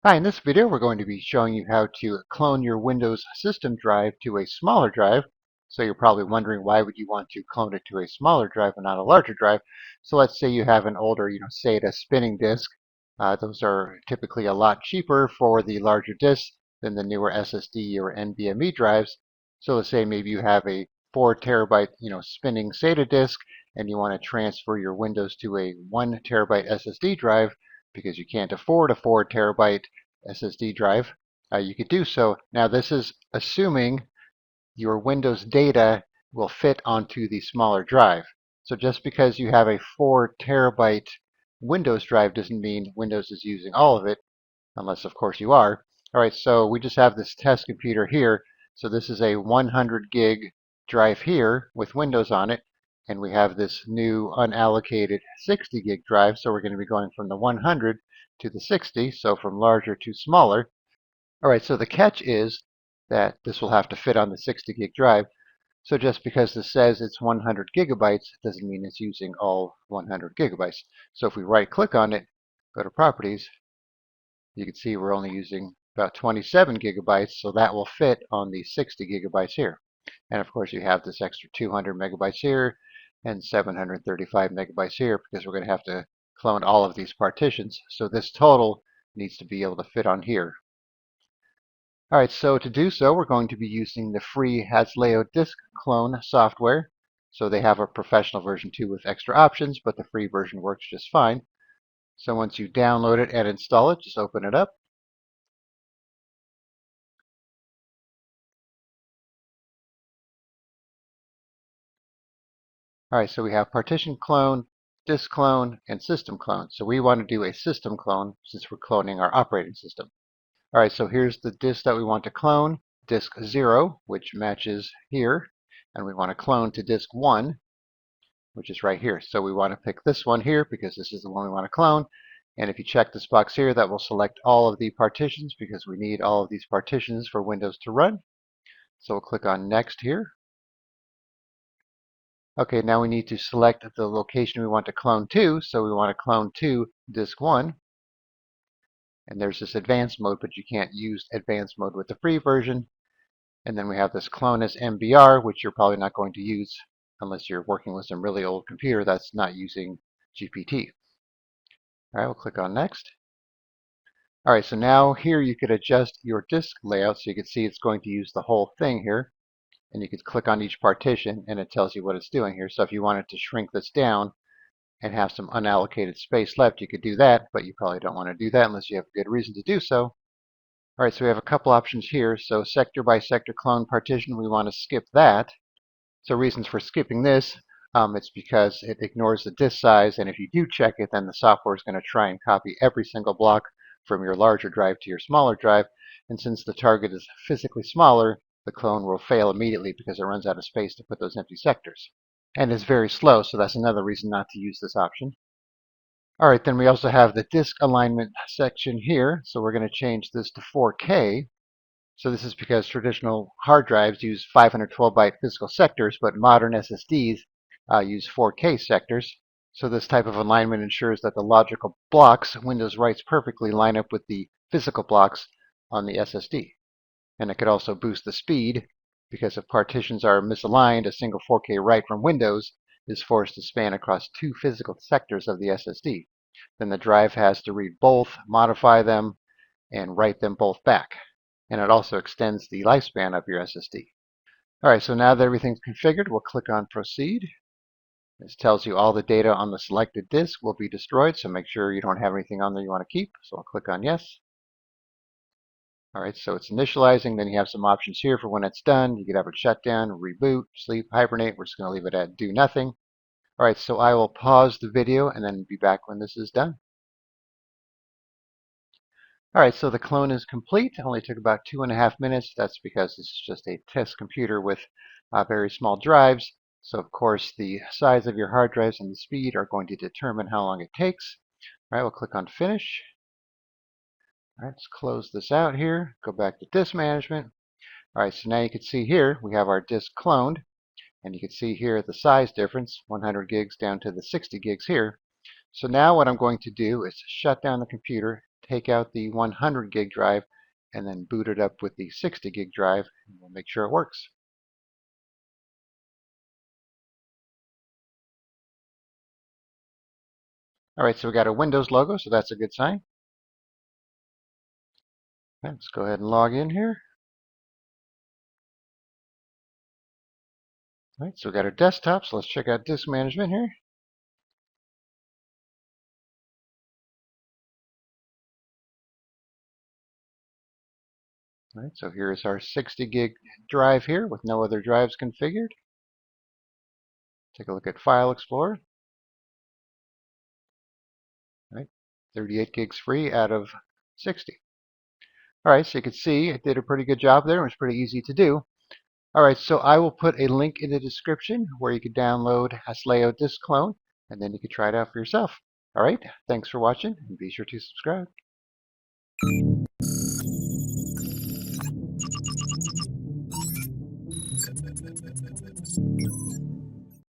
Hi, in this video we're going to be showing you how to clone your Windows system drive to a smaller drive. So you're probably wondering, why would you want to clone it to a smaller drive and not a larger drive? So let's say you have an older, SATA spinning disk. Those are typically a lot cheaper for the larger disks than the newer SSD or NVMe drives. So let's say maybe you have a 4 terabyte, spinning SATA disk, and you want to transfer your Windows to a 1 terabyte SSD drive because you can't afford a 4 terabyte SSD drive. You could do so. Now this is assuming your Windows data will fit onto the smaller drive. So just because you have a 4 terabyte Windows drive doesn't mean Windows is using all of it, unless of course you are. All right, so we just have this test computer here. So this is a 100 gig drive here with Windows on it, and we have this new unallocated 60 gig drive. So we're going to be going from the 100 to the 60, so from larger to smaller. All right, so the catch is that this will have to fit on the 60 gig drive. So just because this says it's 100 gigabytes doesn't mean it's using all 100 gigabytes. So if we right click on it, go to properties, you can see we're only using about 27 gigabytes, so that will fit on the 60 gigabytes here. And of course you have this extra 200 megabytes here and 735 megabytes here because we're going to have to clone all of these partitions. So this total needs to be able to fit on here. All right, so to do so, we're going to be using the free Hasleo Disk Clone software. So they have a professional version too with extra options, but the free version works just fine. So once you download it and install it, just open it up. All right, so we have partition clone, disk clone, and system clone. So we want to do a system clone since we're cloning our operating system. All right, so here's the disk that we want to clone, disk 0, which matches here. And we want to clone to disk 1, which is right here. So we want to pick this one here because this is the one we want to clone. And if you check this box here, that will select all of the partitions because we need all of these partitions for Windows to run. So we'll click on Next here. Okay, now we need to select the location we want to clone to. So we want to clone to disk 1. And there's this advanced mode, but you can't use advanced mode with the free version. And then we have this clone as MBR, which you're probably not going to use unless you're working with some really old computer that's not using GPT. All right, we'll click on Next. All right, so now here you could adjust your disk layout so you can see it's going to use the whole thing here. And you could click on each partition and it tells you what it's doing here. So if you wanted to shrink this down and have some unallocated space left, you could do that, but you probably don't want to do that unless you have a good reason to do so. All right, so we have a couple options here. So sector by sector clone partition, we want to skip that. So reasons for skipping this, it's because it ignores the disk size, and if you do check it, then the software is going to try and copy every single block from your larger drive to your smaller drive. And since the target is physically smaller, the clone will fail immediately because it runs out of space to put those empty sectors. And it's very slow, so that's another reason not to use this option. All right, then we also have the disk alignment section here. So we're going to change this to 4K. So this is because traditional hard drives use 512-byte physical sectors, but modern SSDs use 4K sectors. So this type of alignment ensures that the logical blocks Windows writes perfectly line up with the physical blocks on the SSD. And it could also boost the speed because if partitions are misaligned, a single 4K write from Windows is forced to span across 2 physical sectors of the SSD. Then the drive has to read both, modify them, and write them both back. And it also extends the lifespan of your SSD. All right, so now that everything's configured, we'll click on Proceed. This tells you all the data on the selected disk will be destroyed, so make sure you don't have anything on there you want to keep. So I'll click on Yes. All right, so it's initializing. Then you have some options here for when it's done. You could have it shut down, reboot, sleep, hibernate. We're just going to leave it at do nothing. All right, so I will pause the video and then be back when this is done. All right, so the clone is complete. It only took about 2.5 minutes. That's because this is just a test computer with very small drives. So of course the size of your hard drives and the speed are going to determine how long it takes. All right, we'll click on Finish. All right, let's close this out here. Go back to Disk Management. All right, so now you can see here we have our disk cloned. And you can see here the size difference, 100 gigs down to the 60 gigs here. So now what I'm going to do is shut down the computer, take out the 100 gig drive and then boot it up with the 60 gig drive, and we'll make sure it works. All right, so we got a Windows logo, so that's a good sign. Okay, let's go ahead and log in here. All right, so we got our desktop, so let's check out disk management here. All right, so here's our 60 gig drive here with no other drives configured. Take a look at File Explorer. All right, 38 gigs free out of 60. All right, so you can see it did a pretty good job there. It was pretty easy to do. All right, so I will put a link in the description where you can download Hasleo Disk Clone, and then you can try it out for yourself. All right, thanks for watching, and be sure to subscribe.